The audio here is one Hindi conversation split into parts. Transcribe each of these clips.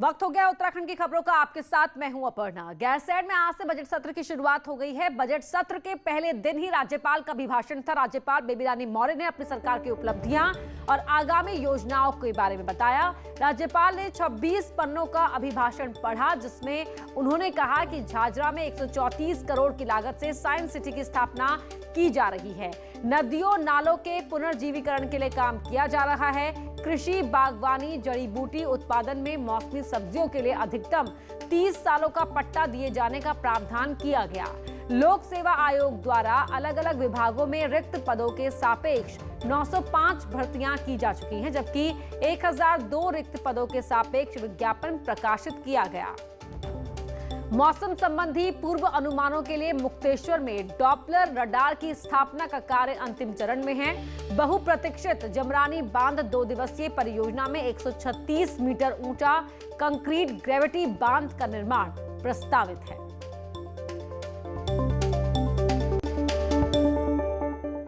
वक्त हो गया उत्तराखंड की खबरों का। आपके साथ मैं हूं अपर्णा। गैरसैंण में आज से बजट सत्र की शुरुआत हो गई है। बजट सत्र के पहले दिन ही राज्यपाल का अभिभाषण था। राज्यपाल बेबी रानी मौर्य ने अपनी सरकार की उपलब्धियां और आगामी योजनाओं के बारे में बताया। राज्यपाल ने 26 पन्नों का अभिभाषण पढ़ा, जिसमें उन्होंने कहा कि झाझरा में 134 करोड़ की लागत से साइंस सिटी की स्थापना की जा रही है। नदियों नालों के पुनर्जीवीकरण के लिए काम किया जा रहा है। कृषि, बागवानी, जड़ी बूटी उत्पादन में मौसमी सब्जियों के लिए अधिकतम 30 सालों का पट्टा दिए जाने का प्रावधान किया गया। लोक सेवा आयोग द्वारा अलग अलग विभागों में रिक्त पदों के सापेक्ष 905 भर्तियां की जा चुकी हैं, जबकि 1002 रिक्त पदों के सापेक्ष विज्ञापन प्रकाशित किया गया। मौसम संबंधी पूर्व अनुमानों के लिए मुक्तेश्वर में डॉपलर रडार की स्थापना का कार्य अंतिम चरण में है। बहुप्रतीक्षित जमरानी बांध 2 दिवसीय परियोजना में 136 मीटर ऊंचा कंक्रीट ग्रेविटी बांध का निर्माण प्रस्तावित है।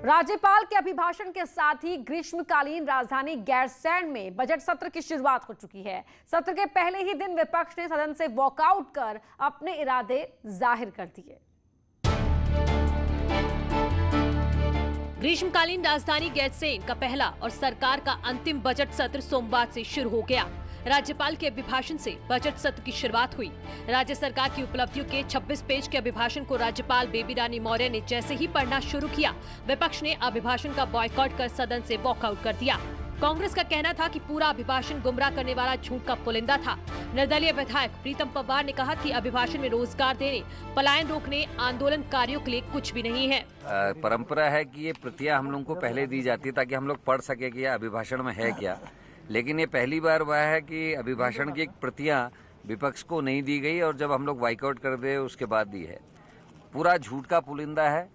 राज्यपाल के अभिभाषण के साथ ही ग्रीष्मकालीन राजधानी गैरसैंण में बजट सत्र की शुरुआत हो चुकी है। सत्र के पहले ही दिन विपक्ष ने सदन से वॉकआउट कर अपने इरादे जाहिर कर दिए। ग्रीष्मकालीन राजधानी गैरसैंण का पहला और सरकार का अंतिम बजट सत्र सोमवार से शुरू हो गया। राज्यपाल के अभिभाषण से बजट सत्र की शुरुआत हुई। राज्य सरकार की उपलब्धियों के 26 पेज के अभिभाषण को राज्यपाल बेबी रानी मौर्य ने जैसे ही पढ़ना शुरू किया, विपक्ष ने अभिभाषण का बॉयकॉट कर सदन से वॉकआउट कर दिया। कांग्रेस का कहना था कि पूरा अभिभाषण गुमराह करने वाला झूठ का पुलिंदा था। निर्दलीय विधायक प्रीतम पवार ने कहा कि अभिभाषण में रोजगार देने, पलायन रोकने, आंदोलनकारियों के लिए कुछ भी नहीं है। परंपरा है कि ये प्रतियां हम लोगों को पहले दी जाती है ताकि हम लोग पढ़ सके कि अभिभाषण में है क्या, लेकिन ये पहली बार हुआ है कि अभिभाषण की प्रतियां विपक्ष को नहीं दी गई और जब हम लोग वाइकआउट कर दे उसके बाद दी है। पूरा झूठ का पुलिंदा है।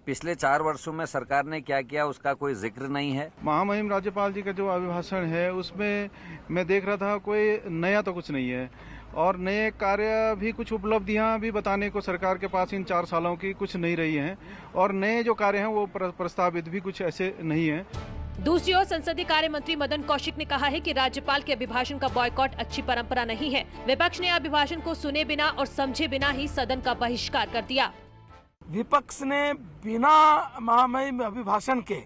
पिछले 4 वर्षों में सरकार ने क्या किया उसका कोई जिक्र नहीं है। महामहिम राज्यपाल जी का जो अभिभाषण है उसमें मैं देख रहा था कोई नया तो कुछ नहीं है और नए कार्य भी, कुछ उपलब्धियां भी बताने को सरकार के पास इन 4 सालों की कुछ नहीं रही हैं और नए जो कार्य हैं वो प्रस्तावित भी कुछ ऐसे नहीं है। दूसरी ओर संसदीय कार्य मंत्री मदन कौशिक ने कहा है कि राज्यपाल के अभिभाषण का बॉयकॉट अच्छी परंपरा नहीं है। विपक्ष ने अभिभाषण को सुने बिना और समझे बिना ही सदन का बहिष्कार कर दिया। विपक्ष ने बिना महामहिम अभिभाषण के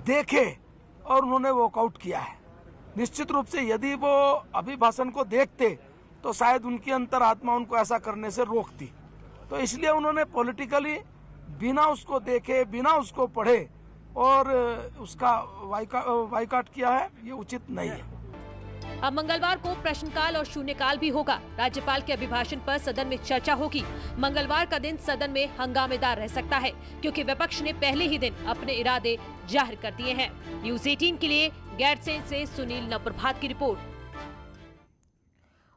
देखे और उन्होंने वॉकआउट किया है। निश्चित रूप से यदि वो अभिभाषण को देखते तो शायद उनकी अंतरात्मा उनको ऐसा करने से रोकती। तो इसलिए उन्होंने पॉलिटिकली बिना उसको देखे, बिना उसको पढ़े और उसका वाइकआउट किया है, ये उचित नहीं है। अब मंगलवार को प्रश्नकाल और शून्यकाल भी होगा। राज्यपाल के अभिभाषण पर सदन में चर्चा होगी। मंगलवार का दिन सदन में हंगामेदार रह सकता है क्योंकि विपक्ष ने पहले ही दिन अपने इरादे जाहिर कर दिए हैं। न्यूज़ 18 के लिए गैरसैंण से सुनील नवप्रभात की रिपोर्ट।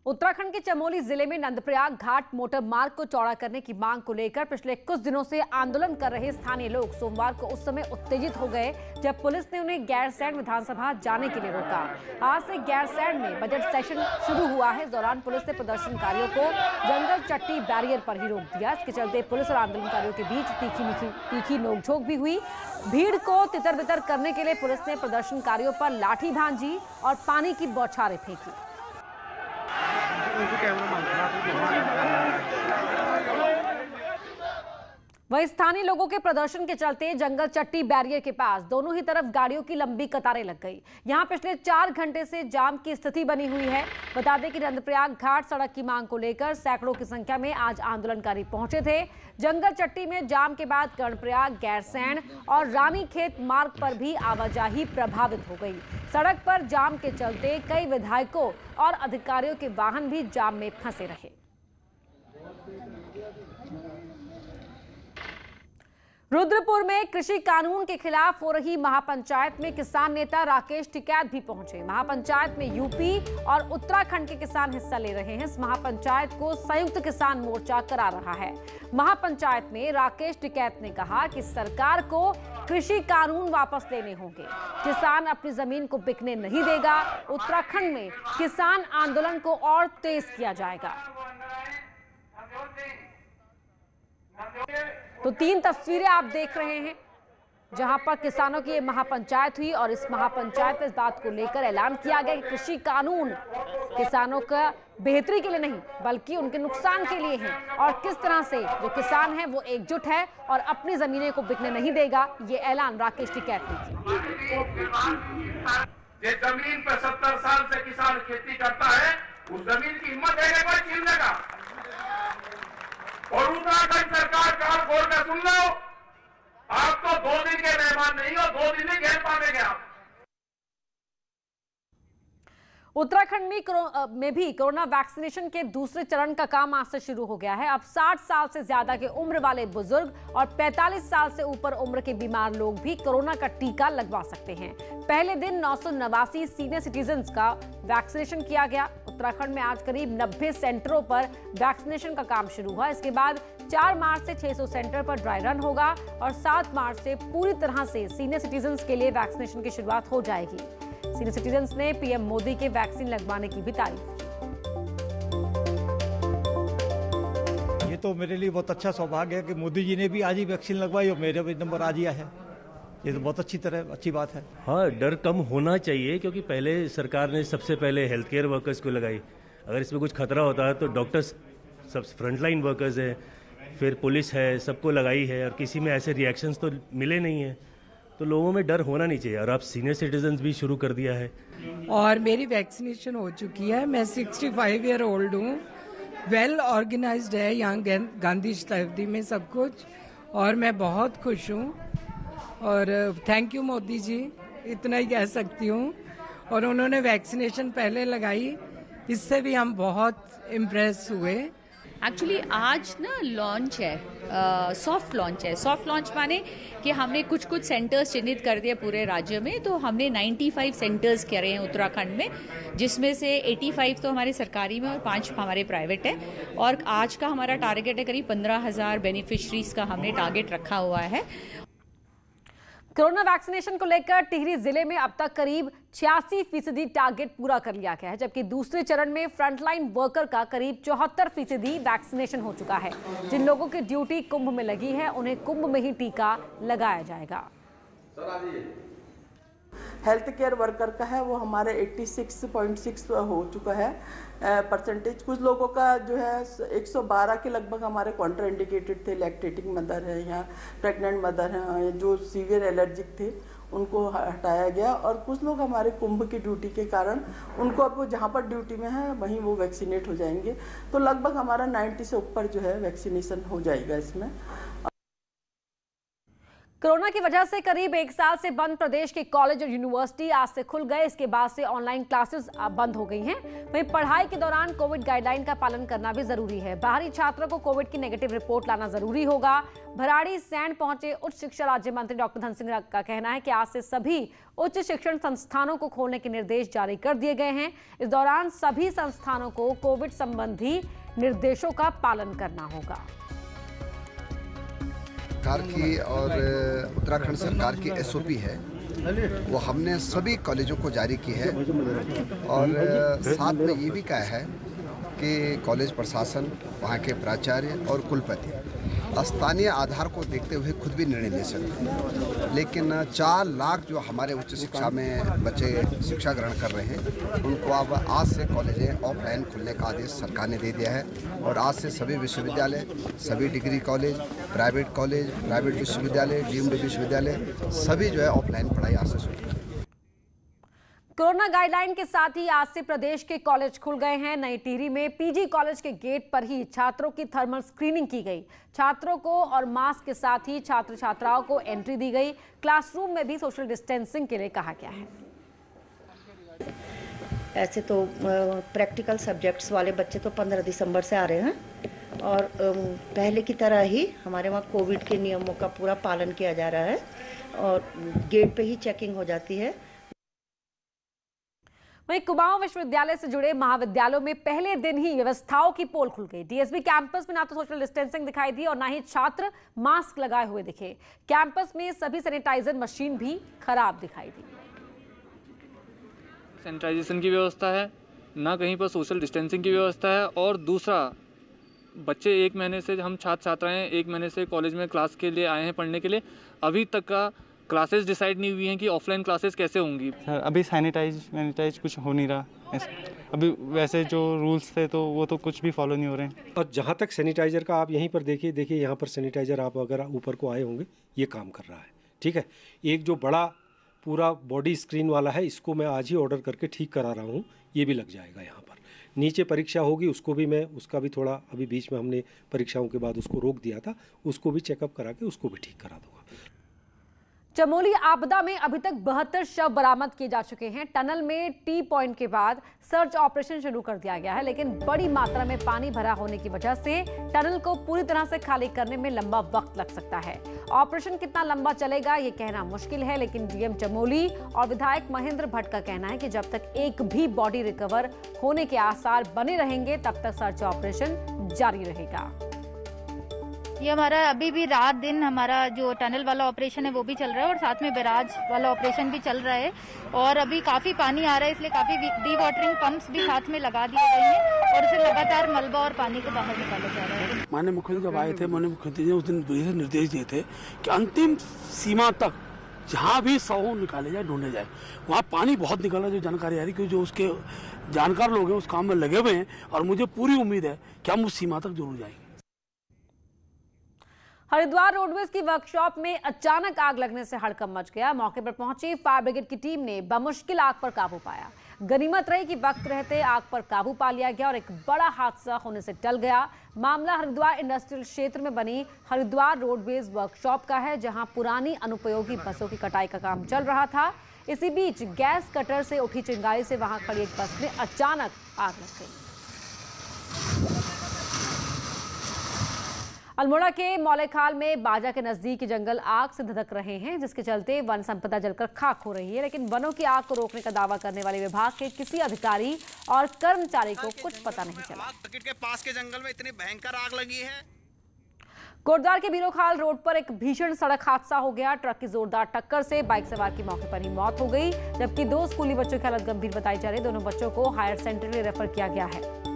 उत्तराखंड के चमोली जिले में नंदप्रयाग घाट मोटर मार्ग को चौड़ा करने की मांग को लेकर पिछले कुछ दिनों से आंदोलन कर रहे स्थानीय लोग सोमवार को उस समय उत्तेजित हो गए जब पुलिस ने उन्हें गैरसैंण विधानसभा जाने के लिए रोका। आज से गैरसैंण में बजट सेशन शुरू हुआ है। इस दौरान पुलिस ने प्रदर्शनकारियों को जंगल चट्टी बैरियर पर ही रोक दिया। इसके चलते पुलिस और आंदोलनकारियों के बीच तीखी नोकझोंक भी हुई। भीड़ को तितर बितर करने के लिए पुलिस ने प्रदर्शनकारियों पर लाठी भांजी और पानी की बौछारें फेंकी। वहीं स्थानीय लोगों के प्रदर्शन के चलते जंगल चट्टी बैरियर के पास दोनों ही तरफ गाड़ियों की लंबी कतारें लग गई। यहां पिछले 4 घंटे से जाम की स्थिति बनी हुई है। बता दें कि नंदप्रयाग घाट सड़क की मांग को लेकर सैकड़ों की संख्या में आज आंदोलनकारी पहुंचे थे। जंगल चट्टी में जाम के बाद कर्णप्रयाग, गैरसैंण और रानीखेत मार्ग पर भी आवाजाही प्रभावित हो गई। सड़क पर जाम के चलते कई विधायकों और अधिकारियों के वाहन भी जाम में फंसे रहे। रुद्रपुर में कृषि कानून के खिलाफ हो रही महापंचायत में किसान नेता राकेश टिकैत भी पहुंचे। महापंचायत में यूपी और उत्तराखंड के किसान हिस्सा ले रहे हैं। इस महापंचायत को संयुक्त किसान मोर्चा करा रहा है। महापंचायत में राकेश टिकैत ने कहा कि सरकार को कृषि कानून वापस लेने होंगे। किसान अपनी जमीन को बिकने नहीं देगा। उत्तराखंड में किसान आंदोलन को और तेज किया जाएगा। तो 3 तस्वीरें आप देख रहे हैं जहां पर किसानों की महापंचायत हुई और इस महापंचायत में इस बात को लेकर ऐलान किया गया कि कृषि कानून किसानों का बेहतरी के लिए नहीं बल्कि उनके नुकसान के लिए हैं, और किस तरह से जो किसान है वो एकजुट है और अपनी जमीनें को बिकने नहीं देगा, ये ऐलान राकेश टिकैत ने किया। जमीन पर 70 साल से किसान खेती करता है, उस जमीन की हिम्मत है कोई छीनने का। और उत्तराखंड सरकार कान खोल कर सुन लो, आप तो 2 दिन के मेहमान नहीं हो, 2 दिन नहीं खेल पाएंगे आप। उत्तराखंड में भी कोरोना वैक्सीनेशन के दूसरे चरण का काम आज से शुरू हो गया है। अब 60 साल से ज्यादा के उम्र वाले बुजुर्ग और 45 साल से ऊपर उम्र के बीमार लोग भी कोरोना का टीका लगवा सकते हैं। पहले दिन 989 सीनियर सिटीजन्स का वैक्सीनेशन किया गया। उत्तराखंड में आज करीब 90 सेंटरों पर वैक्सीनेशन का काम शुरू हुआ। इसके बाद 4 मार्च से 600 सेंटर पर ड्राई रन होगा और 7 मार्च से पूरी तरह से सीनियर सिटीजन्स के लिए वैक्सीनेशन की शुरुआत हो जाएगी। सीनियर सिटीजन्स ने पीएम मोदी के वैक्सीन लगवाने की भी तारीफ की। ये तो मेरे लिए बहुत अच्छा सौभाग्य है कि मोदी जी ने भी आज ही वैक्सीन लगवाई और मेरा भी नंबर आज ही आया है। ये तो बहुत अच्छी बात है। हाँ, डर कम होना चाहिए क्योंकि पहले सरकार ने सबसे पहले हेल्थ केयर वर्कर्स को लगाई। अगर इसमें कुछ खतरा होता है तो डॉक्टर्स सब फ्रंटलाइन वर्कर्स है, फिर पुलिस है, सबको लगाई है और किसी में ऐसे रिएक्शंस तो मिले नहीं है, तो लोगों में डर होना नहीं चाहिए। और अब सीनियर सिटीजन्स भी शुरू कर दिया है और मेरी वैक्सीनेशन हो चुकी है। मैं 65 ईयर ओल्ड हूँ। वेल ऑर्गेनाइज्ड है यहाँ गांधी शताब्दी में सब कुछ, और मैं बहुत खुश हूँ और थैंक यू मोदी जी, इतना ही कह सकती हूँ। और उन्होंने वैक्सीनेशन पहले लगाई, इससे भी हम बहुत इम्प्रेस हुए। एक्चुअली आज ना लॉन्च है, सॉफ्ट लॉन्च है। सॉफ्ट लॉन्च माने कि हमने कुछ सेंटर्स चिन्हित कर दिए पूरे राज्य में, तो हमने 95 सेंटर्स करे हैं उत्तराखंड में, जिसमें से 85 तो हमारे सरकारी में और 5 हमारे प्राइवेट है। और आज का हमारा टारगेट है करीब 15,000 बेनिफिशरीज का हमने टारगेट रखा हुआ है। कोरोना वैक्सीनेशन को लेकर टिहरी जिले में अब तक करीब 86% टारगेट पूरा कर लिया गया है, जबकि दूसरे चरण में फ्रंटलाइन वर्कर का करीब 74% वैक्सीनेशन हो चुका है। जिन लोगों की ड्यूटी कुंभ में लगी है उन्हें कुंभ में ही टीका लगाया जाएगा। हेल्थ केयर वर्कर का है वो हमारे 86.6 हो चुका है परसेंटेज। कुछ लोगों का जो है 112 के लगभग हमारे कॉन्ट्रा इंडिकेटेड थे, लैक्टेटिंग मदर है या प्रेग्नेंट मदर हैं, जो सीवियर एलर्जिक थे उनको हटाया गया। और कुछ लोग हमारे कुंभ की ड्यूटी के कारण उनको अब वो जहाँ पर ड्यूटी में है वहीं वो वैक्सीनेट हो जाएंगे। तो लगभग हमारा 90 से ऊपर जो है वैक्सीनेशन हो जाएगा इसमें। कोरोना की वजह से करीब 1 साल से बंद प्रदेश के कॉलेज और यूनिवर्सिटी आज से खुल गए। इसके बाद से ऑनलाइन क्लासेस बंद हो गई हैं। वहीं पढ़ाई के दौरान कोविड गाइडलाइन का पालन करना भी जरूरी है। बाहरी छात्रों को कोविड की नेगेटिव रिपोर्ट लाना जरूरी होगा। भराड़ी सैंड पहुंचे उच्च शिक्षा राज्य मंत्री डॉक्टर धन सिंह का कहना है कि आज से सभी उच्च शिक्षण संस्थानों को खोलने के निर्देश जारी कर दिए गए हैं। इस दौरान सभी संस्थानों को कोविड संबंधी निर्देशों का पालन करना होगा। सरकार की और उत्तराखंड सरकार की SOP है, वो हमने सभी कॉलेजों को जारी की है। और साथ में ये भी कहा है कि कॉलेज प्रशासन, वहाँ के प्राचार्य और कुलपति स्थानीय आधार को देखते हुए खुद भी निर्णय ले सकते हैं। लेकिन 4 लाख जो हमारे उच्च शिक्षा में बच्चे शिक्षा ग्रहण कर रहे हैं, उनको अब आज से कॉलेजें ऑफलाइन खुलने का आदेश सरकार ने दे दिया है। और आज से सभी विश्वविद्यालय, सभी डिग्री कॉलेज, प्राइवेट विश्वविद्यालय, डीम्ड विश्वविद्यालय सभी जो है ऑफलाइन पढ़ाई आज से शुरू। कोरोना गाइडलाइन के साथ ही आज से प्रदेश के कॉलेज खुल गए हैं। नई टिहरी में पीजी कॉलेज के गेट पर ही छात्रों की थर्मल स्क्रीनिंग की गई। छात्रों को और मास्क के साथ ही छात्र छात्राओं को एंट्री दी गई। क्लासरूम में भी सोशल डिस्टेंसिंग के लिए कहा गया है। ऐसे तो प्रैक्टिकल सब्जेक्ट्स वाले बच्चे तो 15 दिसंबर से आ रहे हैं और पहले की तरह ही हमारे वहाँ कोविड के नियमों का पूरा पालन किया जा रहा है और गेट पे ही चेकिंग हो जाती है। वहीं कुमाऊं विश्वविद्यालय से जुड़े महाविद्यालयों में पहले दिन ही व्यवस्थाओं की पोल खुल गई। डीएसबी कैंपस में ना तो सोशल डिस्टेंसिंग दिखाई दी और ना ही छात्र मास्क लगाए हुए दिखे। कैंपस में सभी सैनिटाइजर मशीन भी खराब दिखाई दी। सैनिटाइजेशन की व्यवस्था है, ना कहीं पर सोशल डिस्टेंसिंग की व्यवस्था है। और दूसरा, बच्चे 1 महीने से, हम छात्र छात्राएं 1 महीने से कॉलेज में क्लास के लिए आए हैं पढ़ने के लिए, अभी तक का क्लासेस डिसाइड नहीं हुई हैं कि ऑफलाइन क्लासेस कैसे होंगी। सर अभी सैनिटाइज कुछ हो नहीं रहा, अभी वैसे जो रूल्स थे तो वो तो कुछ भी फॉलो नहीं हो रहे हैं। और जहाँ तक सैनिटाइज़र का आप यहीं पर देखिए यहाँ पर सैनिटाइज़र आप अगर ऊपर को आए होंगे ये काम कर रहा है, ठीक है। एक जो बड़ा पूरा बॉडी स्क्रीन वाला है इसको मैं आज ही ऑर्डर करके ठीक करा रहा हूँ, ये भी लग जाएगा यहाँ पर। नीचे परीक्षा होगी उसको भी मैं उसका भी थोड़ा अभी बीच में हमने परीक्षाओं के बाद उसको रोक दिया था, उसको भी चेकअप करा के उसको भी ठीक करा दूंगा। चमोली आपदा में अभी तक 72 शव बरामद किए जा चुके हैं। टनल में टी पॉइंट के बाद सर्च ऑपरेशन शुरू कर दिया गया है, लेकिन बड़ी मात्रा में पानी भरा होने की वजह से टनल को पूरी तरह से खाली करने में लंबा वक्त लग सकता है। ऑपरेशन कितना लंबा चलेगा ये कहना मुश्किल है, लेकिन डीएम चमोली और विधायक महेंद्र भट्ट का कहना है कि जब तक एक भी बॉडी रिकवर होने के आसार बने रहेंगे तब तक सर्च ऑपरेशन जारी रहेगा। ये हमारा अभी भी रात दिन हमारा जो टनल वाला ऑपरेशन है वो भी चल रहा है और साथ में बैराज वाला ऑपरेशन भी चल रहा है और अभी काफ़ी पानी आ रहा है, इसलिए काफ़ी डी वाटरिंग पंप्स भी साथ में लगा दिए गए हैं और इसे लगातार मलबा और पानी को बाहर निकाला जा रहा है। माननीय मुख्यमंत्री जब आए थे, माननीय मुख्यमंत्री ने उस दिन निर्देश दिए थे कि अंतिम सीमा तक जहाँ भी शव निकाले जाए, ढूंढे जाए। वहाँ पानी बहुत निकला, जो जानकारी आ रही, क्योंकि जो उसके जानकार लोग हैं उस काम में लगे हुए हैं और मुझे पूरी उम्मीद है कि हम उस सीमा तक जरूर जाएंगे। हरिद्वार रोडवेज की वर्कशॉप में अचानक आग लगने से हड़कंप मच गया। मौके पर पहुंची फायर ब्रिगेड की टीम ने बमुश्किल आग पर काबू पाया। गनीमत रही कि वक्त रहते आग पर काबू पा लिया गया और एक बड़ा हादसा होने से टल गया। मामला हरिद्वार इंडस्ट्रियल क्षेत्र में बनी हरिद्वार रोडवेज वर्कशॉप का है, जहां पुरानी अनुपयोगी बसों की कटाई का काम चल रहा था। इसी बीच गैस कटर से उठी चिंगारी से वहां खड़ी एक बस में अचानक आग लग गई। अल्मोड़ा के मौलेखाल में बाजा के नजदीक जंगल आग से धधक रहे हैं, जिसके चलते वन संपदा जलकर खाक हो रही है। लेकिन वनों की आग को रोकने का दावा करने वाले विभाग के किसी अधिकारी और कर्मचारी को कुछ पता नहीं चला। के पास के जंगल में इतनी भयंकर आग लगी है। कोटद्वार के बीरोखाल रोड पर एक भीषण सड़क हादसा हो गया। ट्रक की जोरदार टक्कर से बाइक सवार की मौके पर ही मौत हो गई, जबकि 2 स्कूली बच्चों की हालत गंभीर बताई जा रही है। दोनों बच्चों को हायर सेंटर में रेफर किया गया है।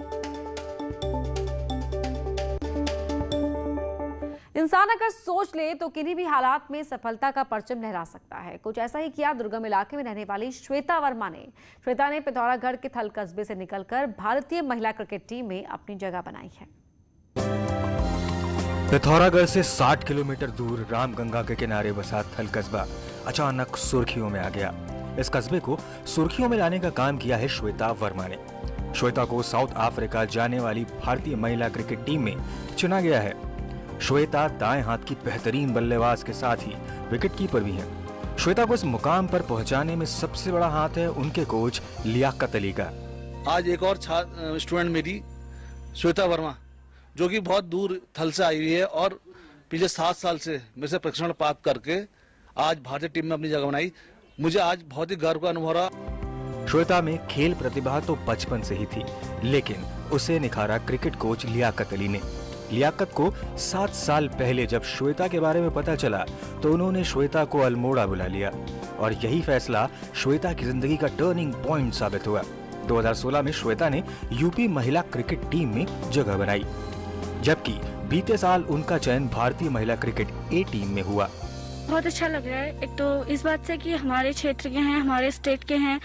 इंसान अगर सोच ले तो किन्हीं भी हालात में सफलता का परचम लहरा सकता है। कुछ ऐसा ही किया दुर्गम इलाके में रहने वाली श्वेता वर्मा ने। श्वेता ने पिथौरागढ़ के थल कस्बे से निकलकर भारतीय महिला क्रिकेट टीम में अपनी जगह बनाई है। पिथौरागढ़ से 60 किलोमीटर दूर रामगंगा के किनारे बसा थल कस्बा अचानक सुर्खियों में आ गया। इस कस्बे को सुर्खियों में लाने का काम किया है श्वेता वर्मा ने। श्वेता को साउथ अफ्रीका जाने वाली भारतीय महिला क्रिकेट टीम में चुना गया है। श्वेता दाएं हाथ की बेहतरीन बल्लेबाज के साथ ही विकेट कीपर भी हैं। श्वेता को इस मुकाम पर पहुंचाने में सबसे बड़ा हाथ है उनके कोच लियाकत अली का। आज एक और स्टूडेंट मेरी श्वेता वर्मा, जो कि बहुत दूर थल से आई हुई है और पिछले 7 साल से मेरे से प्रशिक्षण प्राप्त करके आज भारतीय टीम में अपनी जगह बनाई। मुझे आज बहुत ही गर्व का अनुभव रहा। श्वेता में खेल प्रतिभा तो बचपन से ही थी, लेकिन उसे निखारा क्रिकेट कोच लियाकत अली ने। लियाकत को 7 साल पहले जब श्वेता के बारे में पता चला तो उन्होंने श्वेता को अल्मोड़ा बुला लिया और यही फैसला श्वेता की जिंदगी का टर्निंग पॉइंट साबित हुआ। 2016 में श्वेता ने यूपी महिला क्रिकेट टीम में जगह बनाई, जबकि बीते साल उनका चयन भारतीय महिला क्रिकेट ए टीम में हुआ। बहुत अच्छा लग रहा है। एक तो इस बात से कि हमारे क्षेत्र के हैं, हमारे स्टेट के हैं,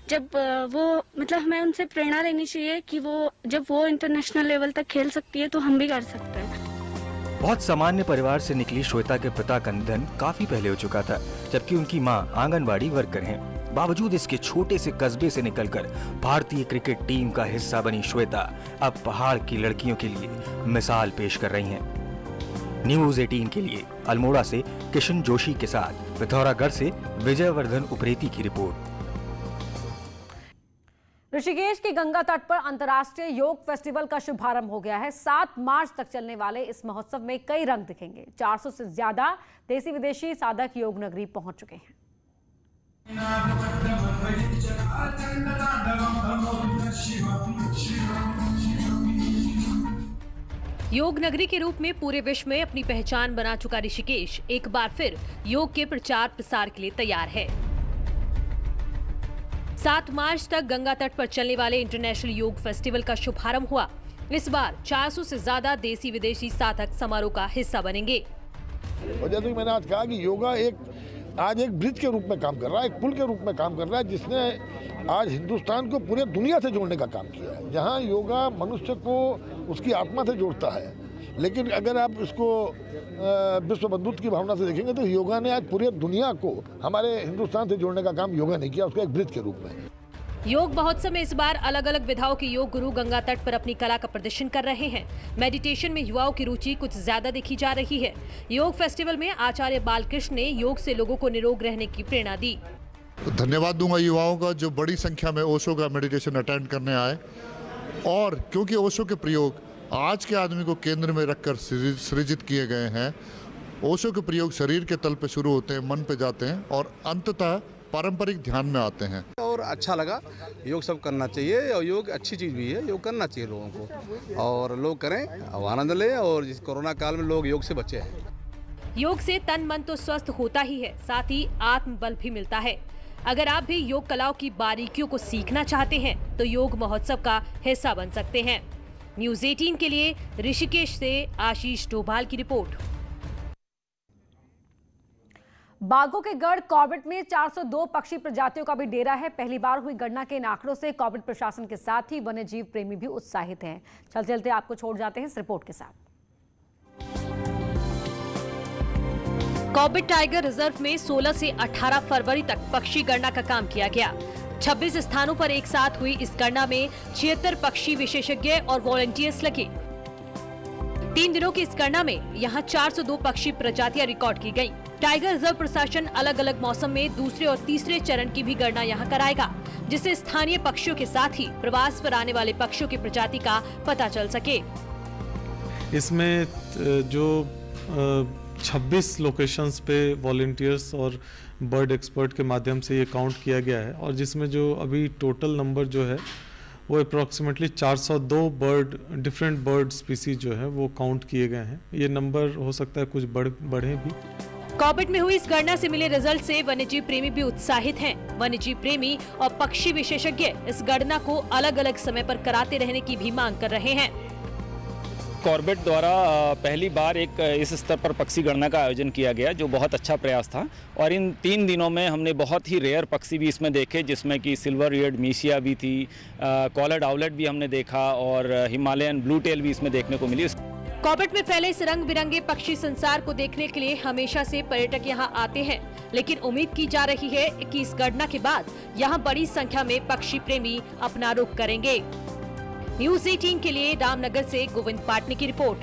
जब वो मतलब हमें उनसे प्रेरणा लेनी चाहिए कि वो जब वो इंटरनेशनल लेवल तक खेल सकती है तो हम भी कर सकते हैं। बहुत सामान्य परिवार से निकली श्वेता के पिता का निधन काफी पहले हो चुका था, जबकि उनकी मां आंगनबाड़ी वर्कर हैं। बावजूद इसके छोटे से कस्बे से निकलकर भारतीय क्रिकेट टीम का हिस्सा बनी श्वेता अब पहाड़ की लड़कियों के लिए मिसाल पेश कर रही हैं। न्यूज़ 18 के लिए अल्मोड़ा से किशन जोशी के साथ पिथौरागढ़ से विजयवर्धन उप्रेती की रिपोर्ट। ऋषिकेश के गंगा तट पर अंतर्राष्ट्रीय योग फेस्टिवल का शुभारंभ हो गया है। 7 मार्च तक चलने वाले इस महोत्सव में कई रंग दिखेंगे। 400 से ज्यादा देसी विदेशी साधक योग नगरी पहुंच चुके हैं। योग नगरी के रूप में पूरे विश्व में अपनी पहचान बना चुका ऋषिकेश एक बार फिर योग के प्रचार प्रसार के लिए तैयार है। 7 मार्च तक गंगा तट पर चलने वाले इंटरनेशनल योग फेस्टिवल का शुभारंभ हुआ। इस बार 400 से ज्यादा देसी विदेशी साधक समारोह का हिस्सा बनेंगे। और जैसे कि मैंने आज कहा कि योगा एक आज एक ब्रिज के रूप में काम कर रहा है, एक पुल के रूप में काम कर रहा है, जिसने आज हिंदुस्तान को पूरे दुनिया से जोड़ने का काम किया है। जहाँ योगा मनुष्य को उसकी आत्मा से जोड़ता है, लेकिन अगर आप इसको विश्व बंधुत्व की भावना से देखेंगे तो योगा ने आज पूरी दुनिया को हमारे हिंदुस्तान से जोड़ने का काम योगा नहीं किया, उसका एक ब्रिज के रूप में। योग महोत्सव में इस बार अलग अलग विधाओं के योग गुरु गंगा तट पर अपनी कला का प्रदर्शन कर रहे हैं। मेडिटेशन में युवाओं की रुचि कुछ ज्यादा देखी जा रही है। योग फेस्टिवल में आचार्य बालकृष्ण ने योग से लोगों को निरोग रहने की प्रेरणा दी। धन्यवाद दूंगा युवाओं का जो बड़ी संख्या में ओशो का मेडिटेशन अटेंड करने आए, और क्योंकि ओशो के प्रयोग आज के आदमी को केंद्र में रखकर सृजित किए गए हैं। ओशो के प्रयोग शरीर के तल पे शुरू होते हैं, मन पे जाते हैं और अंततः पारंपरिक ध्यान में आते हैं। और अच्छा लगा, योग सब करना चाहिए और योग अच्छी चीज़ भी है, योग करना चाहिए लोगों को, और लोग करें और आनंद लें, और जिस कोरोना काल में लोग योग से बचे हैं। योग से तन मन तो स्वस्थ होता ही है, साथ ही आत्मबल भी मिलता है। अगर आप भी योग कलाओं की बारीकियों को सीखना चाहते हैं तो योग महोत्सव का हिस्सा बन सकते हैं। न्यूज़ 18 के लिए ऋषिकेश से आशीष डोभाल की रिपोर्ट। बाघों के गढ़ कॉर्बेट में 402 पक्षी प्रजातियों का भी डेरा है। पहली बार हुई गणना के इन आंकड़ों से कॉर्बेट प्रशासन के साथ ही वन्य जीव प्रेमी भी उत्साहित हैं। चलते चलते आपको छोड़ जाते हैं इस रिपोर्ट के साथ। कॉर्बेट टाइगर रिजर्व में 16 से 18 फरवरी तक पक्षी गणना का काम किया गया। 26 स्थानों पर एक साथ हुई इस गणना में 76 पक्षी विशेषज्ञ और वॉलंटियर्स लगे। 3 दिनों की इस गणना में यहां 402 पक्षी प्रजातियां रिकॉर्ड की गयी। टाइगर रिजर्व प्रशासन अलग अलग मौसम में दूसरे और तीसरे चरण की भी गणना यहां कराएगा, जिससे स्थानीय पक्षियों के साथ ही प्रवास पर आने वाले पक्षियों की प्रजाति का पता चल सके। इसमें जो 26 लोकेशंस पे वॉलंटियर्स और बर्ड एक्सपर्ट के माध्यम से ये काउंट किया गया है, और जिसमें जो अभी टोटल नंबर जो है वो अप्रॉक्सीमेटली 402 डिफरेंट बर्ड स्पीसीज जो है वो काउंट किए गए हैं। ये नंबर हो सकता है कुछ बढ़े भी। कॉर्बेट में हुई इस गणना से मिले रिजल्ट से वन्यजीव प्रेमी भी उत्साहित हैं। वन्यजीव प्रेमी और पक्षी विशेषज्ञ इस गणना को अलग अलग समय पर कराते रहने की भी मांग कर रहे हैं। कॉर्बेट द्वारा पहली बार एक इस स्तर पर पक्षी गणना का आयोजन किया गया, जो बहुत अच्छा प्रयास था। और इन 3 दिनों में हमने बहुत ही रेयर पक्षी भी इसमें देखे, जिसमें कि सिल्वर ईयर्ड मीसिया भी थी, कॉलर्ड आउलेट भी हमने देखा, और हिमालयन ब्लू टेल भी इसमें देखने को मिली। कॉर्बेट में फैले इस रंग बिरंगे पक्षी संसार को देखने के लिए हमेशा से पर्यटक यहां आते हैं, लेकिन उम्मीद की जा रही है कि इस गणना के बाद यहां बड़ी संख्या में पक्षी प्रेमी अपना रुख करेंगे। न्यूज़ 18 के लिए रामनगर से गोविंद पाटनी की रिपोर्ट।